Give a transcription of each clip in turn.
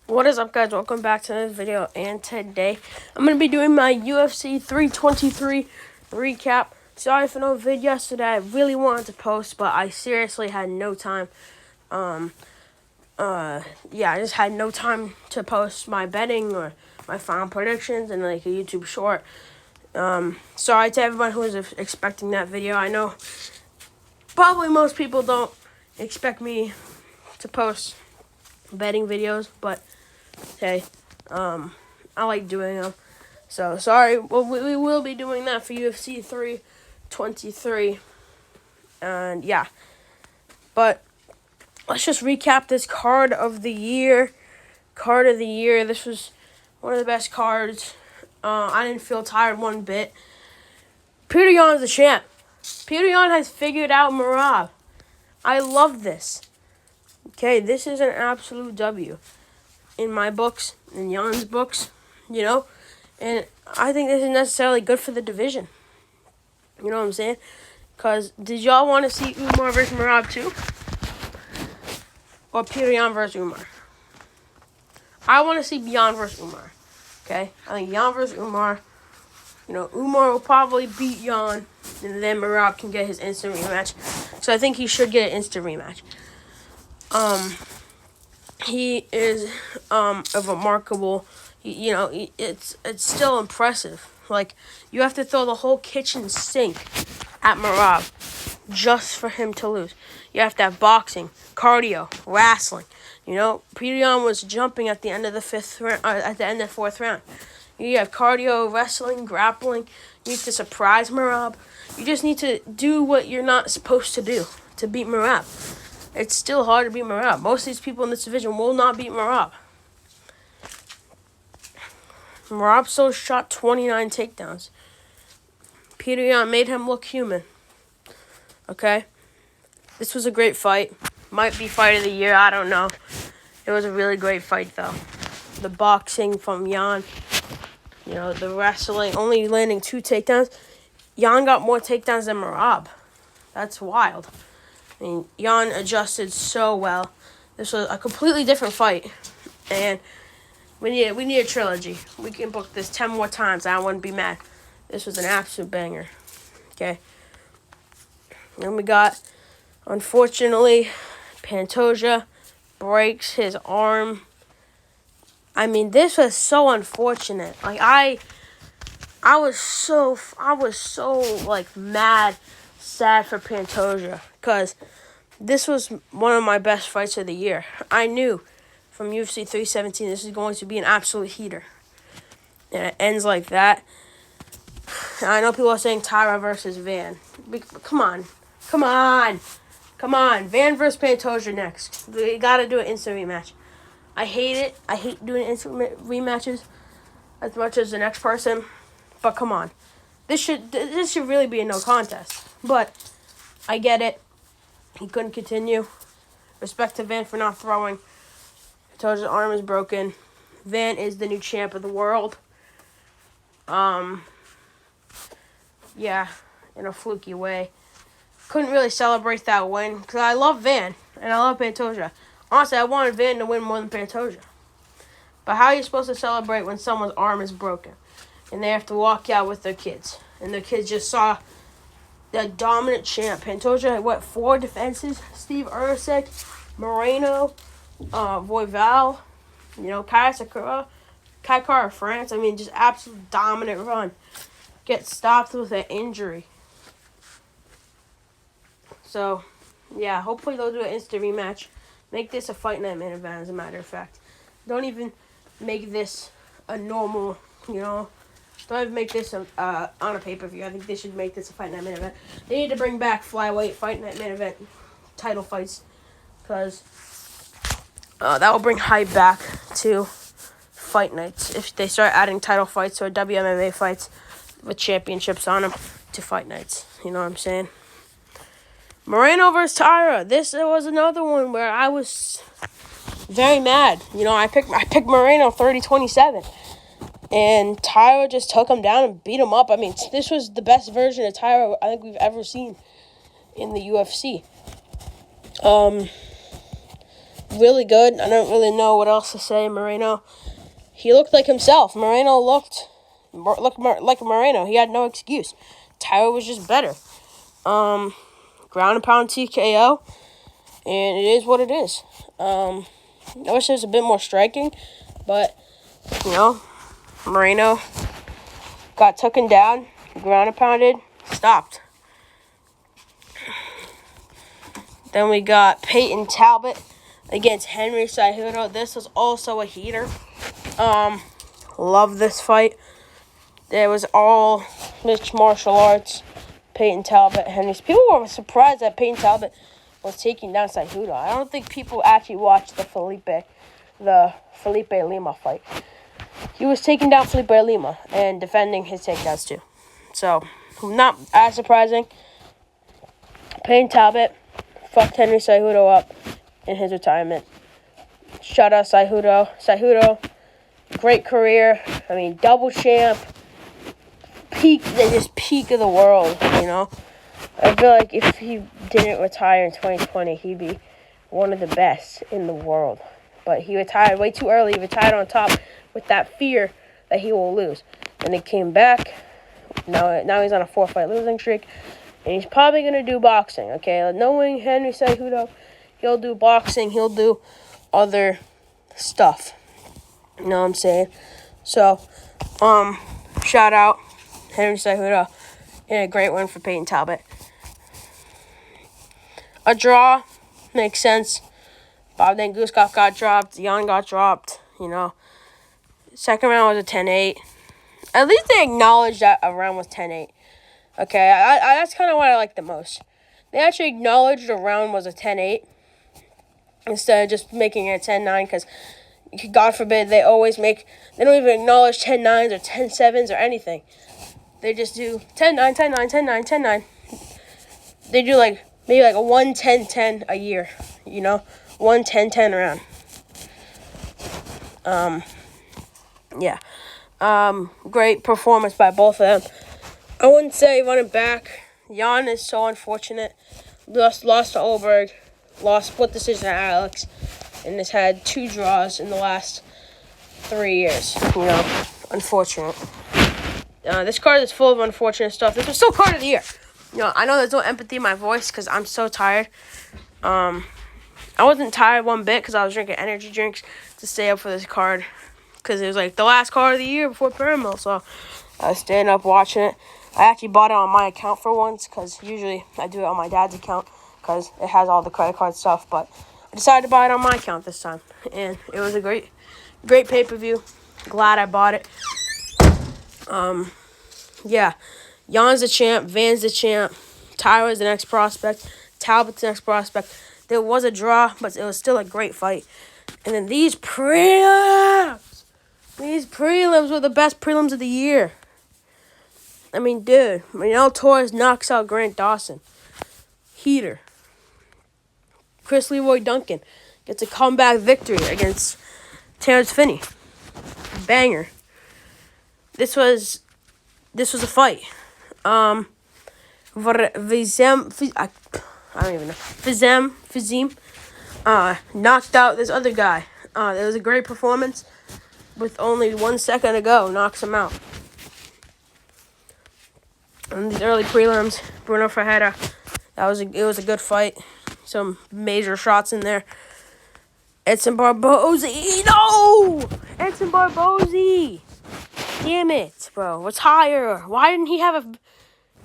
What is up, guys? Welcome back to this video, and today I'm going to be doing my UFC 323 recap. Sorry for no vid yesterday. I really wanted to post, but I seriously had no time. I just had no time to post my betting or my final predictions and like a YouTube short. Sorry to everyone who was expecting that video. I know probably most people don't expect me to post betting videos, but hey, I like doing them. So, sorry. Well, we will be doing that for UFC 323. And, yeah. But, let's just recap this card of the year. This was one of the best cards. I didn't feel tired one bit. Petr Yan's the champ. Petr Yan has figured out Merab. I love this. Okay, this is an absolute W. In my books, in Jan's books, and I think this is necessarily good for the division. You know what I'm saying? Because did y'all want to see Umar versus Merab too? Or Petr Yan versus Umar? I want to see Yan versus Umar. Okay? I think Yan versus Umar. Umar will probably beat Yan, and then Merab can get his instant rematch. So I think he should get an instant rematch. He is a remarkable. It's still impressive. Like, you have to throw the whole kitchen sink at Merab just for him to lose. You have to have boxing, cardio, wrestling. Petr Yan was jumping at the end of the fourth round. You have cardio, wrestling, grappling. You need to surprise Merab. You just need to do what you're not supposed to do to beat Merab. It's still hard to beat Merab. Most of these people in this division will not beat Merab. Merab still shot 29 takedowns. Petr Yan made him look human. Okay? This was a great fight. Might be fight of the year. I don't know. It was a really great fight, though. The boxing from Yan. The wrestling. Only landing 2 takedowns. Yan got more takedowns than Merab. That's wild. Yan adjusted so well. This was a completely different fight. And we need a trilogy. We can book this 10 more times. I wouldn't be mad. This was an absolute banger. Okay. Then we got, unfortunately, Pantoja breaks his arm. This was so unfortunate. Like, I was so mad, sad for Pantoja, because this was one of my best fights of the year. I knew from UFC 317 this is going to be an absolute heater. And it ends like that. And I know people are saying Tyra versus Van. Come on. Van versus Pantoja next. We got to do an instant rematch. I hate it. I hate doing instant rematches as much as the next person. But come on. This should really be a no contest. But I get it. He couldn't continue. Respect to Van for not throwing. Pantoja's arm is broken. Van is the new champ of the world. In a fluky way. Couldn't really celebrate that win because I love Van and I love Pantoja. Honestly, I wanted Van to win more than Pantoja. But how are you supposed to celebrate when someone's arm is broken and they have to walk out with their kids? And their kids just saw the dominant champ. Pantoja had, 4 defenses? Steve Erceg, Moreno, Voival, Kai Kara France. Just absolute dominant run. Get stopped with an injury. So, yeah, hopefully they'll do an instant rematch. Make this a fight night main event, as a matter of fact. Don't even make this a normal, Don't even make this on a pay-per-view. I think they should make this a fight night main event. They need to bring back flyweight fight night main event title fights. Because that will bring hype back to fight nights. If they start adding title fights or WMMA fights with championships on them to fight nights. You know what I'm saying? Moreno versus Tyra. This was another one where I was very mad. I picked Moreno 30-27. And Tyra just took him down and beat him up. This was the best version of Tyra I think we've ever seen in the UFC. really good. I don't really know what else to say. Moreno, he looked like himself. Moreno looked like Moreno. He had no excuse. Tyler was just better. Ground and pound TKO, and it is what it is. I wish there was a bit more striking, but, Moreno got taken down, ground and pounded, stopped. Then we got Peyton Talbot against Henry Cejudo. This was also a heater. Love this fight. It was all mixed martial arts. Peyton Talbot, Henry. People were surprised that Peyton Talbot was taking down Cejudo. I don't think people actually watched the Felipe Lima fight. He was taking down Felipe Lima and defending his takedowns too. So, not as surprising. Peyton Talbot fucked Henry Cejudo up in his retirement. Shout out Cejudo. Cejudo, great career. I mean, double champ. Peak of the world, I feel like if he didn't retire in 2020, he'd be one of the best in the world. But he retired way too early. He retired on top with that fear that he will lose. And he came back. Now he's on a 4-fight losing streak. And he's probably going to do boxing, okay? Knowing Henry Cejudo, he'll do boxing. He'll do other stuff. You know what I'm saying? So, shout out Henry Cejudo, and a great win for Peyton Talbot. A draw makes sense. Bogdan Guskov got dropped. Jan got dropped. Second round was a 10-8. At least they acknowledged that a round was 10-8. Okay, I that's kind of what I like the most. They actually acknowledged a round was a 10-8 instead of just making it a 10-9, because God forbid they don't even acknowledge 10-9s or 10-7s or anything. They just do 10-9, 10-9, 10-9, 10-9. They do maybe a 1-10-10 a year, 1-10-10 round. Yeah. Great performance by both of them. I wouldn't say running back. Jan is so unfortunate. Lost to Olberg. Lost split decision to Alex. And has had 2 draws in the last 3 years. Unfortunate. This card is full of unfortunate stuff. This was still card of the year. I know there's no empathy in my voice because I'm so tired. I wasn't tired one bit because I was drinking energy drinks to stay up for this card. Because it was the last card of the year before Paramount. So I was staying up watching it. I actually bought it on my account for once because usually I do it on my dad's account because it has all the credit card stuff. But I decided to buy it on my account this time. And it was a great pay-per-view. Glad I bought it. Yeah, Jan's the champ, Van's the champ, Tyra's the next prospect, Talbot's the next prospect. There was a draw, but it was still a great fight. And then these prelims were the best prelims of the year. I mean, dude, Manel Torres knocks out Grant Dawson. Heater. Chris Leroy Duncan gets a comeback victory against Terrence Finney. Banger. This was a fight. Fizem knocked out this other guy. It was a great performance. With only 1 second to go, knocks him out. In these early prelims, Bruno Ferreira, it was a good fight. Some major shots in there. Edson Barboza, no! Edson Barboza! Damn it, bro. Retire. Why didn't he have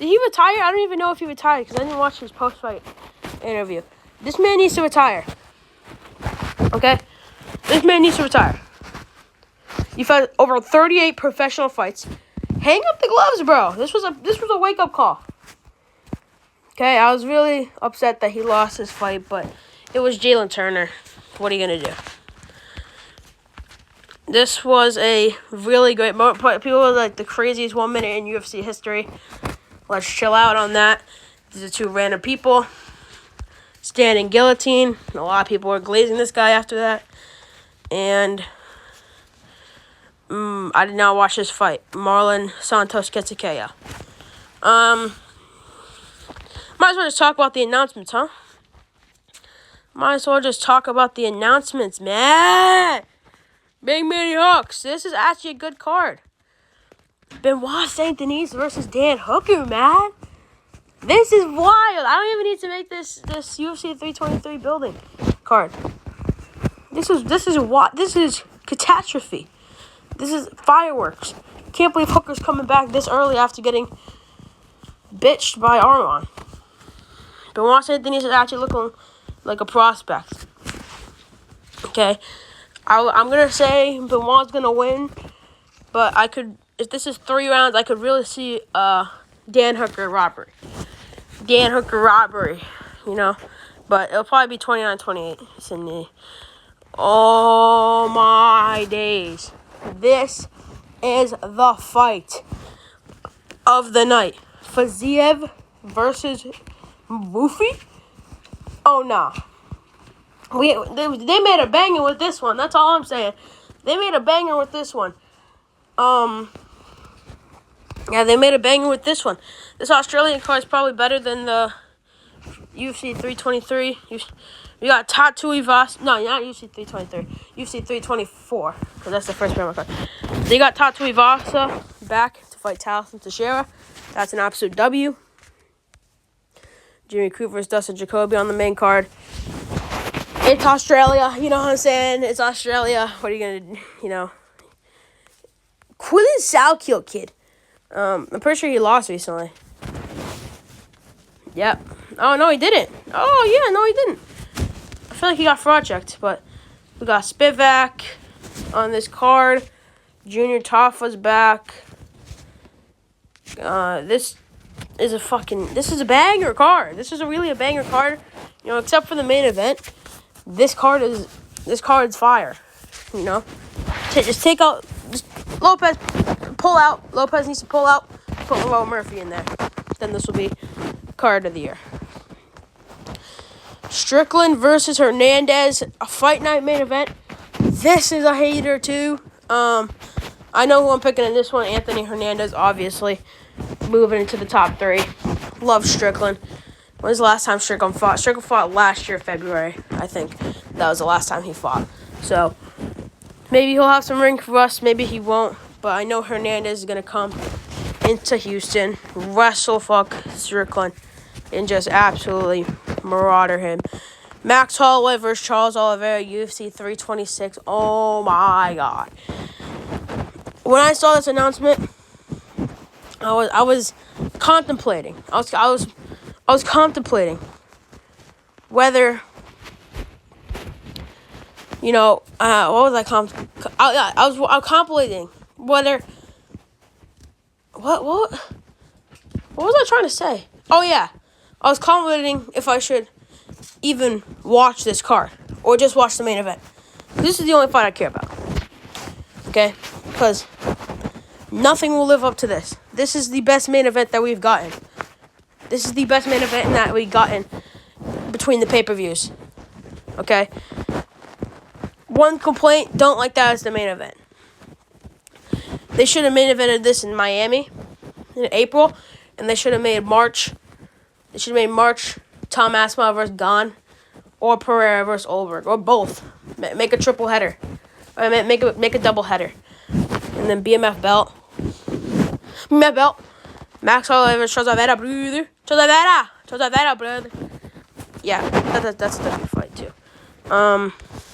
Did he retire? I don't even know if he retired because I didn't watch his post-fight interview. This man needs to retire. Okay? This man needs to retire. You've had over 38 professional fights. Hang up the gloves, bro. This was a wake-up call. Okay, I was really upset that he lost his fight, but it was Jalen Turner. What are you going to do? This was a really great moment. People were the craziest 1 minute in UFC history. Let's chill out on that. These are 2 random people. Standing guillotine. A lot of people were glazing this guy after that. And I did not watch this fight. Marlon Santos gets a KO. Might as well just talk about the announcements, huh? Might as well just talk about the announcements, man. Big Mini Hooks. This is actually a good card. Benoit St. Denis versus Dan Hooker, man. This is wild. I don't even need to make this UFC 323 building card. This is catastrophe. This is fireworks. Can't believe Hooker's coming back this early after getting bitched by Arman. Benoit St. Denis is actually looking like a prospect. Okay, I'm gonna say Benoit's gonna win, but if this is 3 rounds, I could really see Dan Hooker robbery. You know, but it'll probably be 29-28. Sydney. Oh my days! This is the fight of the night. Faziev versus Woofy? Oh, no. They made a banger with this one. That's all I'm saying. They made a banger with this one. Yeah, they made a banger with this one. This Australian card is probably better than the UFC 323. We got Tatu Ivasa. No, not UFC 323. UFC 324. Because that's the first Paramount card. They got Tatu Ivasa back to fight Talison Teixeira. That's an absolute W. Jimmy Crute versus Dustin Jacoby on the main card. It's Australia. You know what I'm saying? It's Australia. What are you going to, you know? Quillen Salkiel, kid. I'm pretty sure he lost recently. Yep. Oh, no, he didn't. Oh, yeah, no, he didn't. I feel like he got fraud checked, but we got Spivak on this card. Junior Toffa's back. This is a banger card. This is really a banger card. You know, except for the main event. This card's fire. You know? Just Lopez, pull out. Lopez needs to pull out. Put Lamar Murphy in there. Then this will be card of the year. Strickland versus Hernandez, a fight night main event. This is a hater too. I know who I'm picking in this one. Anthony Hernandez, obviously, moving into the top 3. Love Strickland. When's the last time Strickland fought? Strickland fought last year, February. I think that was the last time he fought. So maybe he'll have some ring for us. Maybe he won't. But I know Hernandez is gonna come into Houston, wrestle fuck Strickland, and just absolutely marauder him. Max Holloway versus Charles Oliveira, UFC 326. Oh my God! When I saw this announcement, I was contemplating. I was contemplating whether, you know, what was I was contemplating whether. What was I trying to say? Oh yeah, I was contemplating if I should even watch this card or just watch the main event. This is the only fight I care about. Okay, because nothing will live up to this. This is the best main event that we've gotten. This is the best main event that we've gotten between the pay-per-views. Okay? One complaint, don't like that as the main event. They should have main evented this in Miami in April, and they should have made March. They should have made March Tom Aspinall versus Gane, or Pereira versus Olberg, or both. Make a triple header. Or make a double header. And then BMF belt. Max Holloway versus Chozavera, brother. Chozavera, brother. Yeah, that's a W fight, too. I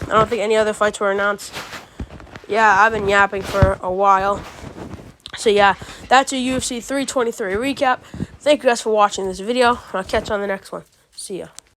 don't think any other fights were announced. Yeah, I've been yapping for a while. So, yeah, that's a UFC 323 recap. Thank you guys for watching this video. I'll catch you on the next one. See ya.